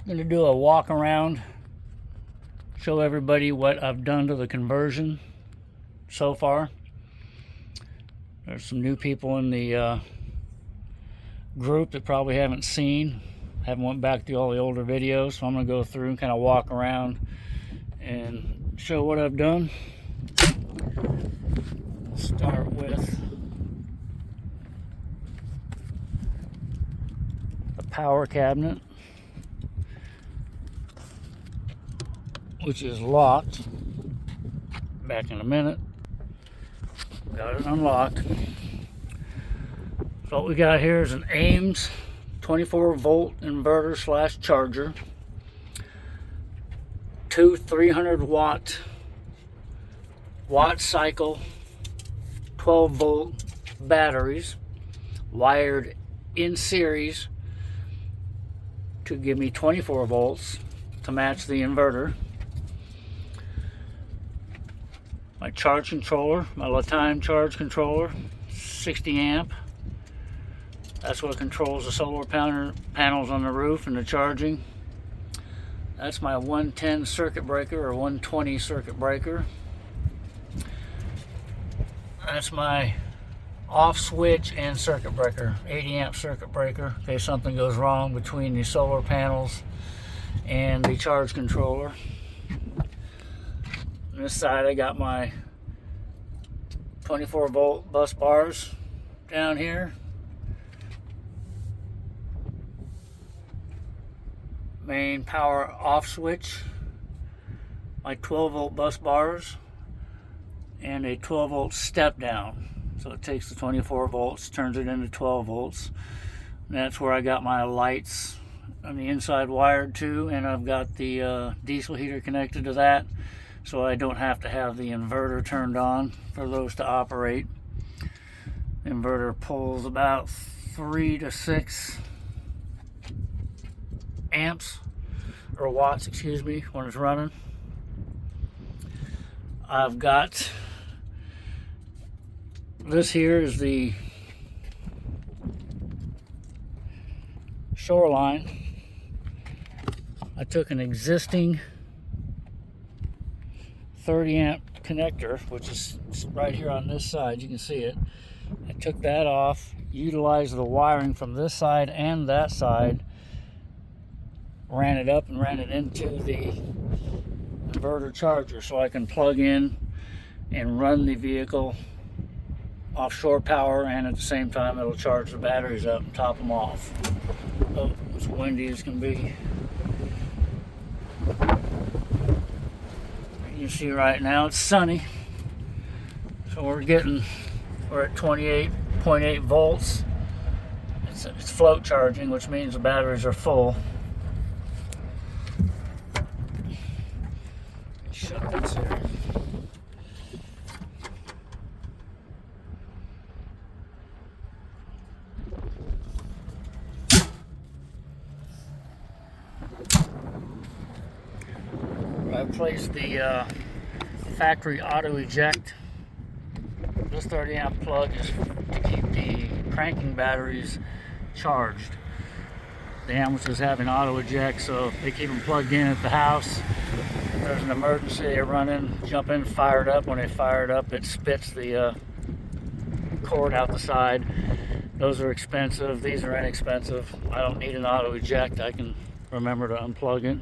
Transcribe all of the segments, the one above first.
I'm going to do a walk around, show everybody what I've done to the conversion so far. There's some new people in the group that probably haven't went back to all the older videos, so I'm going to go through and kind of walk around and show what I've done. Start with the power cabinet, which is locked. Back in a minute. Got it unlocked. So what we got here is an Ames 24-volt inverter slash charger, two 300-watt cycle 12-volt batteries wired in series to give me 24 volts to match the inverter. My charge controller, my lifetime charge controller, 60 amp. That's what controls the solar panels on the roof and the charging. That's my 110 circuit breaker or 120 circuit breaker. That's my off switch and circuit breaker, 80 amp circuit breaker in case something goes wrong between the solar panels and the charge controller. On this side I got my 24-volt bus bars down here. Main power off switch, my 12-volt bus bars, and a 12-volt step down. So it takes the 24 volts, turns it into 12 volts. And that's where I got my lights on the inside wired to, and I've got the diesel heater connected to that, so I don't have to have the inverter turned on for those to operate. The inverter pulls about 3 to 6 amps or watts, excuse me, when it's running. I've got this here is the Shoreline. I took an existing 30 amp connector, which is right here on this side, you can see it. I took that off, utilized the wiring from this side and that side, ran it up and ran it into the inverter charger so I can plug in and run the vehicle off shore power, and at the same time it'll charge the batteries up and top them off. Oh, it's windy as can be. You see right now it's sunny, so we're at 28.8 volts. It's float charging, which means the batteries are full. Shut this here. I placed the factory auto eject. This 30 amp plug is to keep the cranking batteries charged. The ambulances have an auto eject, so they keep them plugged in at the house. If there's an emergency, they run in, jump in, fire it up. When they fire it up, it spits the cord out the side. Those are expensive. These are inexpensive. I don't need an auto eject. I can remember to unplug it.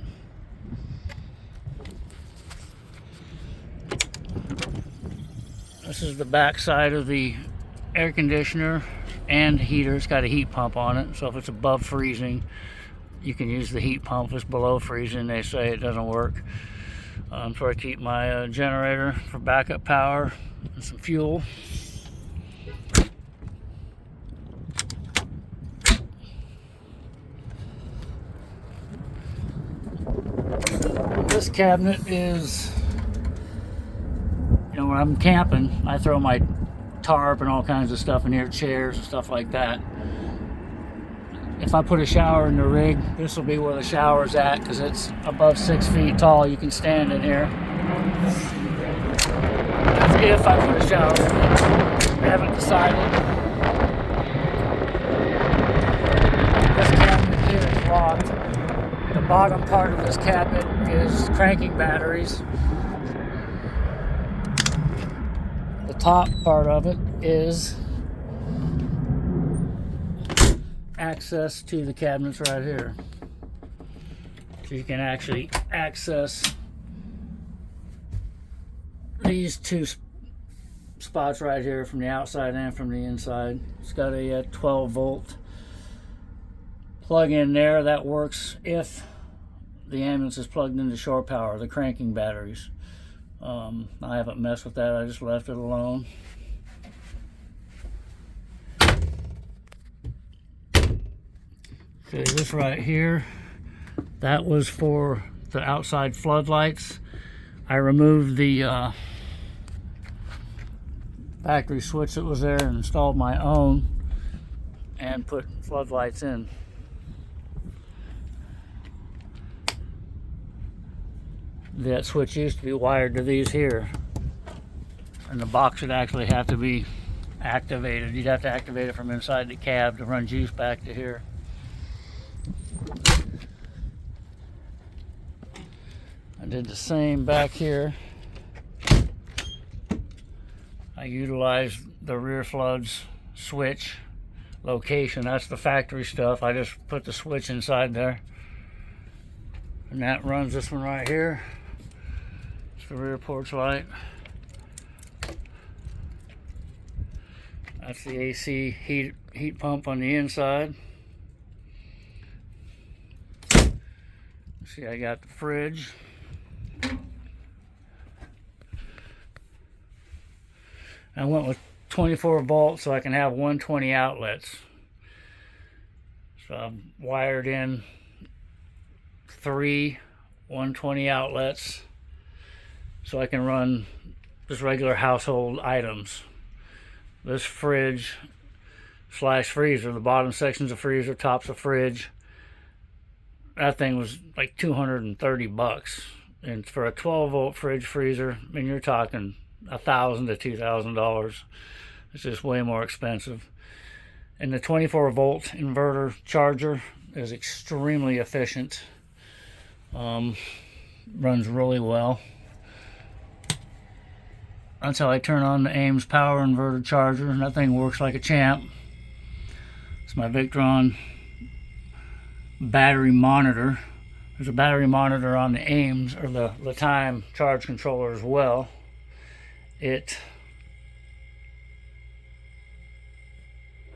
This is the back side of the air conditioner and heater. It's got a heat pump on it, so if it's above freezing, you can use the heat pump. If it's below freezing, they say it doesn't work. So I keep my generator for backup power and some fuel. This cabinet is, when I'm camping, I throw my tarp and all kinds of stuff in here, chairs and stuff like that. If I put a shower in the rig, this will be where the shower's at because it's above 6 feet tall. You can stand in here. If I put a shower in it, I haven't decided. This cabinet here is locked. The bottom part of this cabinet is cranking batteries. The top part of it is access to the cabinets right here. So you can actually access these two spots right here from the outside and from the inside. It's got a 12 volt plug in there that works if the ambulance is plugged into shore power, the cranking batteries. I haven't messed with that, I just left it alone. Okay, this right here, that was for the outside floodlights. I removed the factory switch that was there and installed my own and put floodlights in. That switch used to be wired to these here, and the box would actually have to be activated. You'd have to activate it from inside the cab to run juice back to here. I did the same back here. I utilized the rear floods switch location. That's the factory stuff. I just put the switch inside there, and that runs this one right here. It's the rear porch light. That's the AC heat pump on the inside. See, I got the fridge. I went with 24 volts so I can have 120 outlets. So I've wired in 3 120 outlets so I can run just regular household items. This fridge slash freezer, the bottom section's a freezer, top's a fridge. That thing was like 230 bucks. And for a 12 volt fridge freezer, I mean, you're talking $1,000 to $2,000. It's just way more expensive. And the 24 volt inverter charger is extremely efficient. Runs really well. That's how I turn on the Ames power inverter charger, and that thing works like a champ. It's my Victron battery monitor. There's a battery monitor on the Ames or the Time charge controller as well. It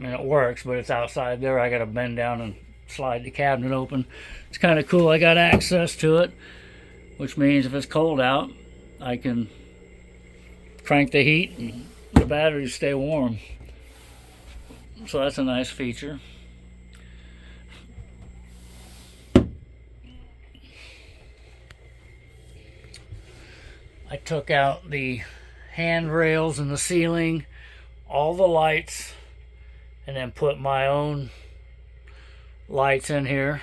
works, but it's outside there. I gotta bend down and slide the cabinet open. It's kind of cool. I got access to it, which means if it's cold out, I can crank the heat and the batteries stay warm. So that's a nice feature. I took out the handrails in the ceiling, all the lights, and then put my own lights in here.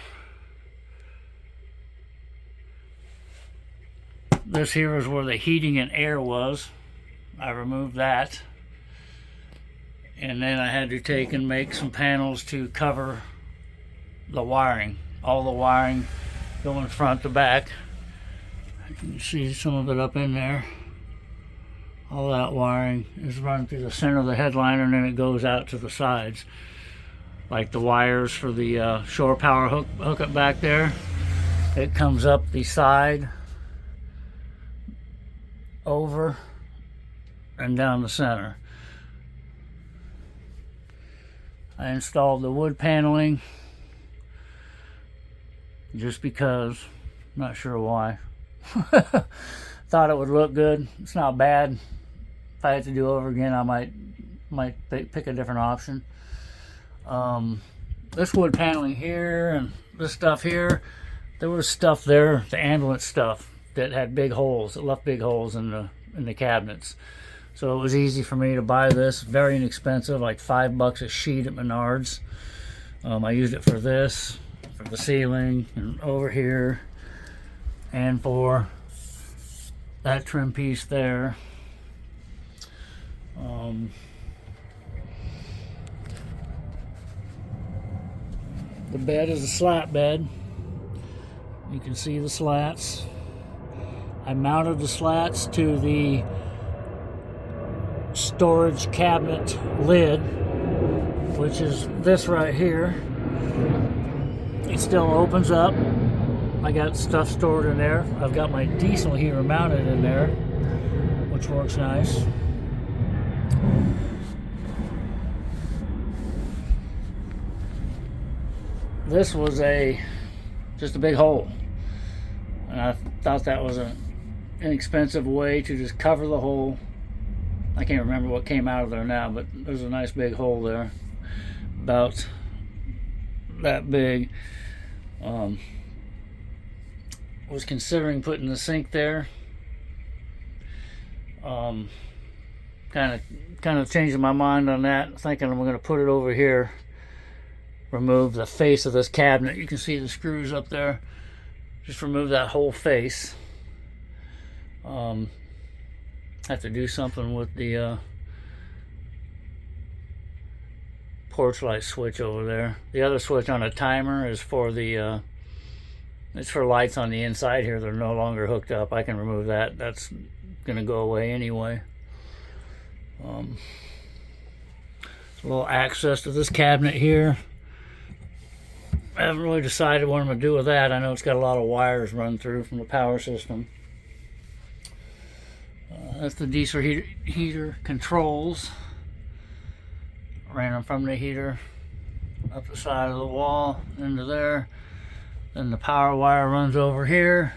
This here is where the heating and air was. I removed that. And then I had to take and make some panels to cover the wiring. All the wiring going front to back. You can see some of it up in there. All that wiring is run through the center of the headliner, and then it goes out to the sides. Like the wires for the shore power hookup back there. It comes up the side, over, and down the center. I installed the wood paneling just because, not sure why. Thought it would look good. It's not bad. If I had to do over again, I might pick a different option. This wood paneling here and this stuff here, there was stuff there, the ambulance stuff, that had big holes. It left big holes in the cabinets. So it was easy for me to buy this. Very inexpensive, like $5 a sheet at Menards. I used it for this, for the ceiling, and over here, and for that trim piece there. The bed is a slat bed. You can see the slats. I mounted the slats to the storage cabinet lid, which is this right here. It still opens up. I got stuff stored in there. I've got my diesel heater mounted in there, which works nice. This was just a big hole, and I thought that was an inexpensive way to just cover the hole. I can't remember what came out of there now, but there's a nice big hole there, about that big. Was considering putting the sink there. Kind of changing my mind on that, thinking I'm going to put it over here. Remove the face of this cabinet. You can see the screws up there. Just remove that whole face. Have to do something with the porch light switch over there. The other switch on a timer is for the it's for lights on the inside here. They're no longer hooked up. I can remove that. That's gonna go away anyway. A little access to this cabinet here. I haven't really decided what I'm gonna do with that. I know it's got a lot of wires run through from the power system. That's the diesel heater controls. Ran them from the heater up the side of the wall into there. Then the power wire runs over here,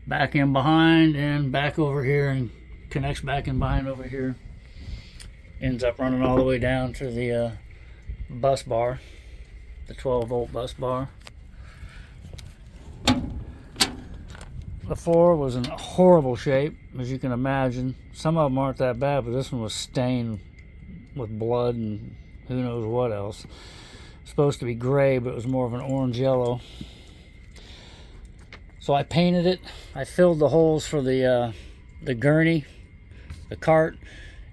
back in behind, and back over here, and connects back in behind over here. Ends up running all the way down to the bus bar, the 12-volt bus bar. The floor was in horrible shape, as you can imagine. Some of them aren't that bad, but this one was stained with blood and who knows what else. It's supposed to be gray, but it was more of an orange yellow. So I painted it. I filled the holes for the gurney, the cart.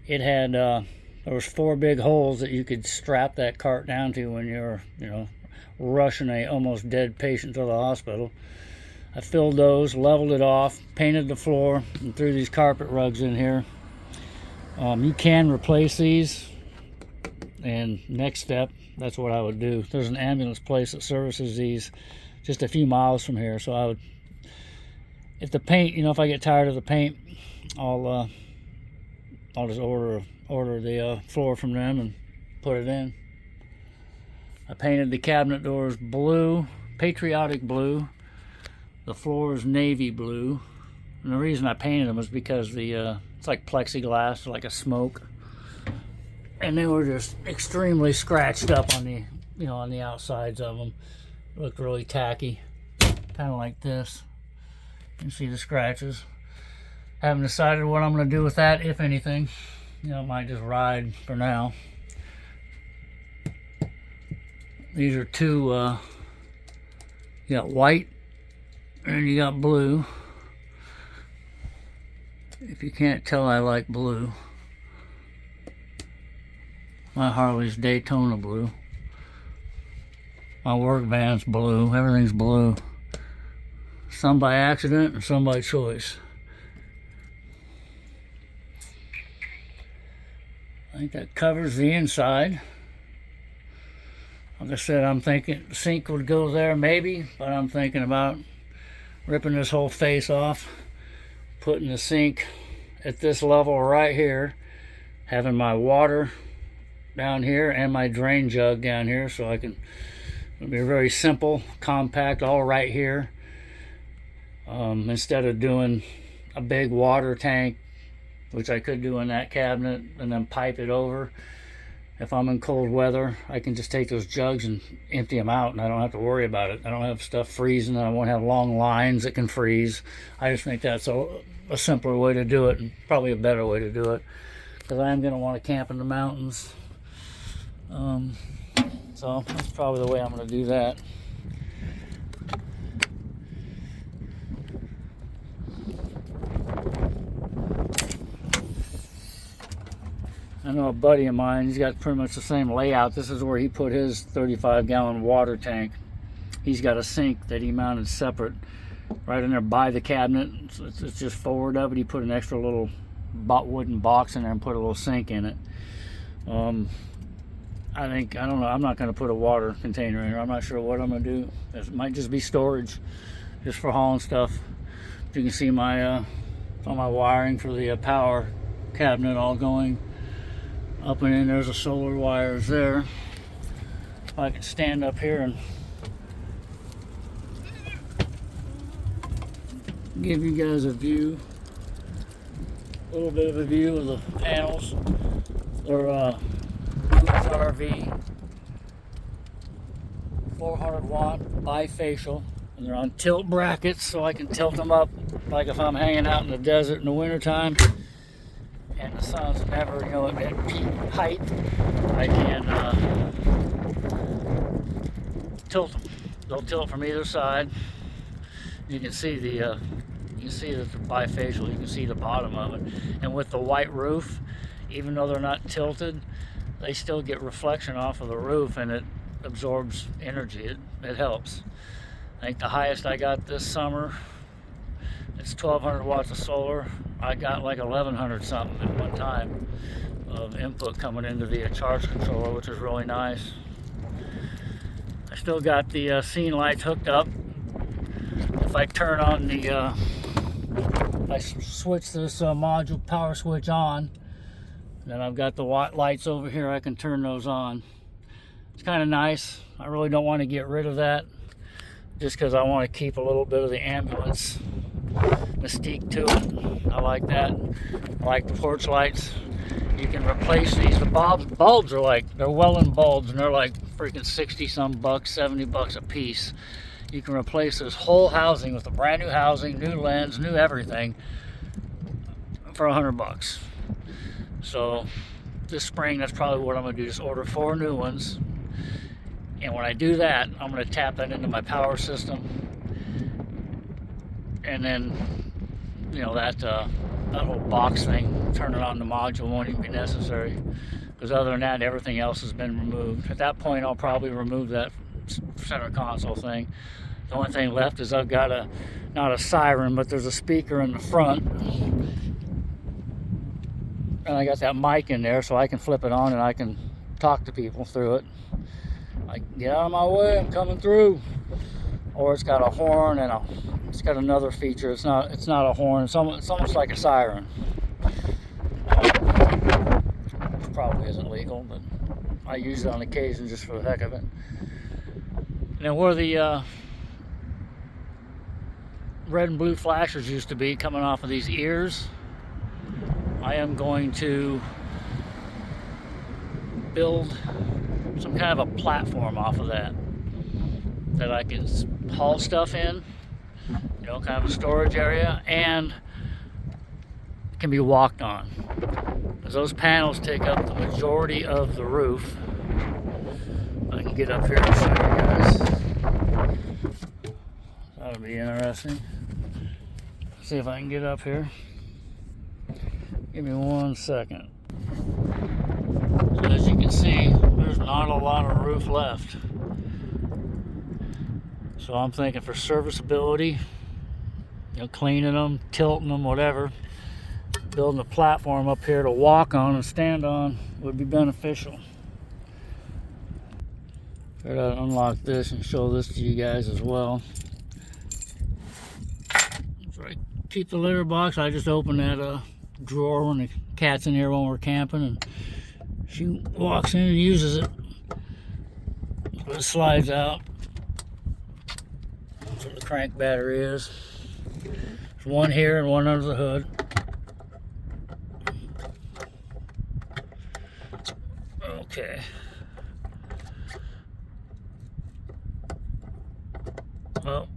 It had there was 4 big holes that you could strap that cart down to when you're, rushing a almost dead patient to the hospital. I filled those, leveled it off, painted the floor, and threw these carpet rugs in here. You can replace these, and next step, that's what I would do. There's an ambulance place that services these just a few miles from here, so I would, if the paint, if I get tired of the paint, I'll just order the floor from them and put it in. I painted the cabinet doors blue, patriotic blue. The floor is navy blue, and the reason I painted them was because it's like plexiglass, like a smoke, and they were just extremely scratched up on the on the outsides of them. It looked really tacky, kind of like this. You can see the scratches. Haven't decided what I'm going to do with that, if anything. It might just ride for now. These are two. You got white and you got blue. If you can't tell, I like blue. My Harley's Daytona blue. My work van's blue. Everything's blue. Some by accident and some by choice. I think that covers the inside. Like I said, I'm thinking the sink would go there maybe, but I'm thinking about ripping this whole face off, putting the sink at this level right here, having my water down here and my drain jug down here, so it'll be very simple, compact, all right here. Instead of doing a big water tank, which I could do in that cabinet, and then pipe it over. If I'm in cold weather, I can just take those jugs and empty them out, and I don't have to worry about it. I don't have stuff freezing, and I won't have long lines that can freeze. I just think that's a simpler way to do it, and probably a better way to do it, because I am going to want to camp in the mountains. So that's probably the way I'm going to do that. I know a buddy of mine, he's got pretty much the same layout. This is where he put his 35-gallon water tank. he's got a sink that he mounted separate right in there by the cabinet. It's just forward of it. He put an extra little wooden box in there and put a little sink in it. I don't know, I'm not going to put a water container in there. I'm not sure what I'm going to do. It might just be storage, just for hauling stuff. You can see my all my wiring for the power cabinet all going up and in. There's the solar wires there. If I can stand up here and give you guys a view, a little bit of a view of the panels. They're RV 400 watt bifacial, and they're on tilt brackets, so I can tilt them up like if I'm hanging out in the desert in the wintertime and the sun's never, at peak height. I can tilt them. They'll tilt from either side. You can see that the bifacial. You can see the bottom of it, and with the white roof, even though they're not tilted, they still get reflection off of the roof, and it absorbs energy. It helps. I think the highest I got this summer, it's 1200 watts of solar. I got like 1100 something at one time of input coming into the charge controller, which is really nice. I still got the scene lights hooked up. If I turn on the, if I switch this module power switch on, then I've got the lights over here. I can turn those on. It's kind of nice. I really don't want to get rid of that, just because I want to keep a little bit of the ambulance mystique to it. I like that. I like the porch lights. You can replace these. The bulbs are they're Welland bulbs, and they're like freaking 60 some bucks, 70 bucks a piece. You can replace this whole housing with a brand new housing, new lens, new everything for 100 bucks. So this spring, that's probably what I'm going to do. Just order 4 new ones. And when I do that, I'm going to tap that into my power system. And then, that whole box thing, turn it on the module won't even be necessary. Because other than that, everything else has been removed. At that point, I'll probably remove that center console thing. The only thing left is I've got not a siren, but there's a speaker in the front. And I got that mic in there, so I can flip it on and I can talk to people through it. Like, get out of my way, I'm coming through. Or it's got a horn and it's got another feature. It's not a horn. It's almost like a siren. Which probably isn't legal, but I use it on occasion just for the heck of it. And then where the red and blue flashers used to be coming off of these ears, I am going to build some kind of a platform off of that I can haul stuff in, kind of a storage area, and it can be walked on. Because those panels take up the majority of the roof. I can get up here and show you guys. That'll be interesting. See if I can get up here. Give me 1 second. So as you can see, there's not a lot of roof left. So I'm thinking for serviceability, cleaning them, tilting them, whatever, building a platform up here to walk on and stand on would be beneficial. Try to unlock this and show this to you guys as well. So I keep the litter box. I just open that drawer when the cat's in here when we're camping, and she walks in and uses it. So it slides out. That's where the crank battery is. There's one here and one under the hood. Okay. Well,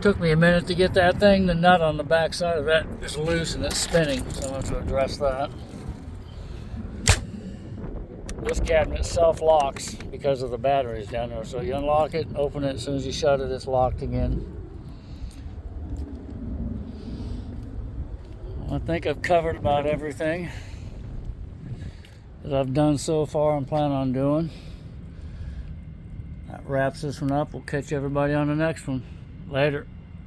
took me a minute to get that thing. The nut on the back side of that is loose and it's spinning, so I'm going to address that. This cabinet self-locks because of the batteries down there. So you unlock it, open it, as soon as you shut it, it's locked again. I think I've covered about everything that I've done so far and plan on doing. wraps this one up. We'll catch everybody on the next one. Later.